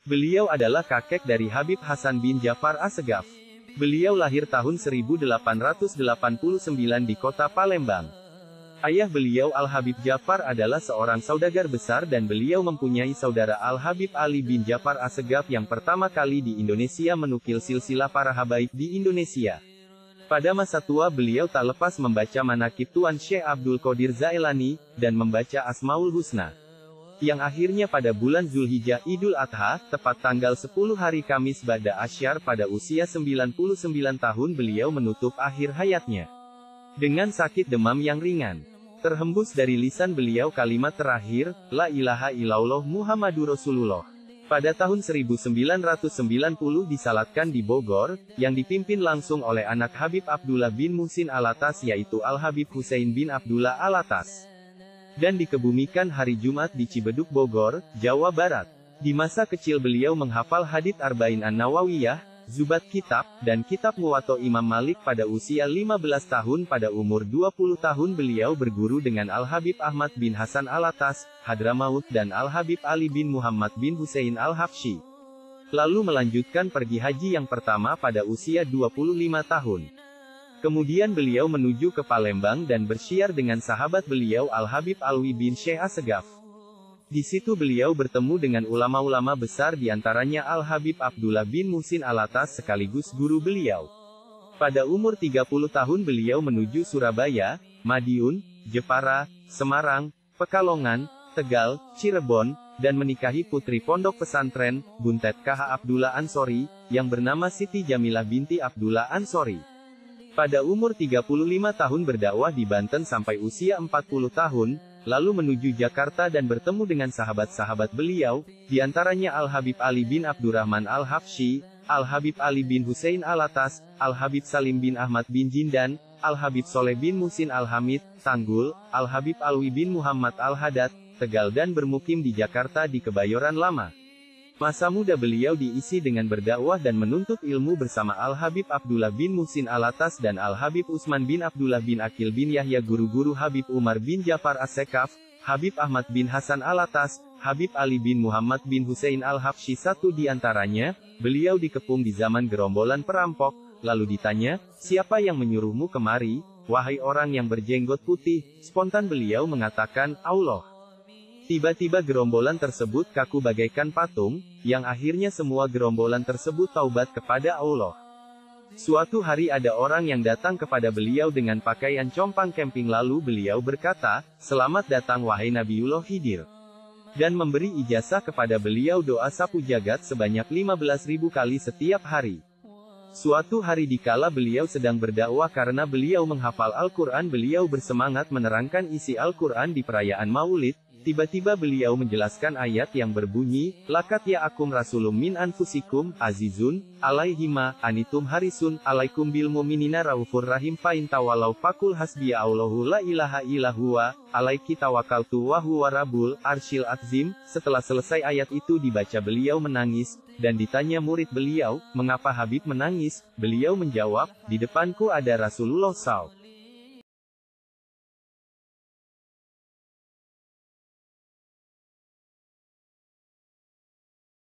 Beliau adalah kakek dari Habib Hasan bin Ja'far Assegaf. Beliau lahir tahun 1889 di kota Palembang. Ayah beliau Al-Habib Ja'far adalah seorang saudagar besar dan beliau mempunyai saudara Al-Habib Ali bin Ja'far Assegaf yang pertama kali di Indonesia menukil silsilah para habaib di Indonesia. Pada masa tua beliau tak lepas membaca manaqib Tuan Syekh Abdul Qadir Zailani, dan membaca Asmaul Husna. Yang akhirnya pada bulan Zulhijjah Idul Adha, tepat tanggal 10 hari Kamis Ba'da Asyar pada usia 99 tahun beliau menutup akhir hayatnya. Dengan sakit demam yang ringan. Terhembus dari lisan beliau kalimat terakhir, La ilaha illallah Muhammadur Rasulullah. Pada tahun 1990 disalatkan di Bogor, yang dipimpin langsung oleh anak Habib Abdullah bin Muhsin Alatas yaitu Al-Habib Husain bin Abdullah Alatas. Dan dikebumikan hari Jumat di Cibeduk Bogor, Jawa Barat. Di masa kecil beliau menghafal hadits Arba'in An-Nawawiyah, Zubat Kitab, dan Kitab Muwatta Imam Malik pada usia 15 tahun. Pada umur 20 tahun beliau berguru dengan Al-Habib Ahmad bin Hasan Alatas, Hadramaut dan Al-Habib Ali bin Muhammad bin Husain Al-Habsyi. Lalu melanjutkan pergi haji yang pertama pada usia 25 tahun. Kemudian beliau menuju ke Palembang dan bersyiar dengan sahabat beliau Al-Habib Alwi bin Syekh Assegaf. Di situ beliau bertemu dengan ulama-ulama besar diantaranya Al-Habib Abdullah bin Muhsin Alatas sekaligus guru beliau. Pada umur 30 tahun beliau menuju Surabaya, Madiun, Jepara, Semarang, Pekalongan, Tegal, Cirebon, dan menikahi putri pondok pesantren, Buntet KH Abdullah Ansori, yang bernama Siti Jamilah binti Abdullah Ansori. Pada umur 35 tahun berdakwah di Banten sampai usia 40 tahun, lalu menuju Jakarta dan bertemu dengan sahabat-sahabat beliau, diantaranya Al-Habib Ali bin Abdurrahman Al-Habsyi, Al-Habib Ali bin Husain Alatas, Al-Habib Salim bin Ahmad bin Jindan, Al-Habib Soleh bin Muhsin Al-Hamid, Tanggul, Al-Habib Alwi bin Muhammad Al-Haddad, Tegal dan bermukim di Jakarta di Kebayoran Lama. Masa muda beliau diisi dengan berdakwah dan menuntut ilmu bersama Al-Habib Abdullah bin Muhsin Alatas dan Al-Habib Utsman bin Abdullah bin Akil bin Yahya guru-guru Habib Umar bin Ja'far As-Sekaf, Habib Ahmad bin Hasan Alatas, Habib Ali bin Muhammad bin Husain Al-Habsyi. Satu di antaranya, beliau dikepung di zaman gerombolan perampok, lalu ditanya, siapa yang menyuruhmu kemari, wahai orang yang berjenggot putih? Spontan beliau mengatakan, Allah. Tiba-tiba gerombolan tersebut kaku bagaikan patung, yang akhirnya semua gerombolan tersebut taubat kepada Allah. Suatu hari ada orang yang datang kepada beliau dengan pakaian compang camping lalu beliau berkata, selamat datang wahai Nabiullah Khidir. Dan memberi ijazah kepada beliau doa sapu jagat sebanyak 15.000 kali setiap hari. Suatu hari dikala beliau sedang berdakwah karena beliau menghafal Al-Quran beliau bersemangat menerangkan isi Al-Quran di perayaan Maulid. Tiba-tiba beliau menjelaskan ayat yang berbunyi, Lakat ya'akum rasulum min anfusikum, azizun, alaihima, anitum harisun, alaikum bil mu'minina raufur rahim fa'in tawalau fakul hasbiya Allahu la ilaha illahuwa, alaiki tawakkaltu wa huwa rabbul arsyil azim. Setelah selesai ayat itu dibaca beliau menangis, dan ditanya murid beliau, mengapa Habib menangis? Beliau menjawab, di depanku ada Rasulullah SAW.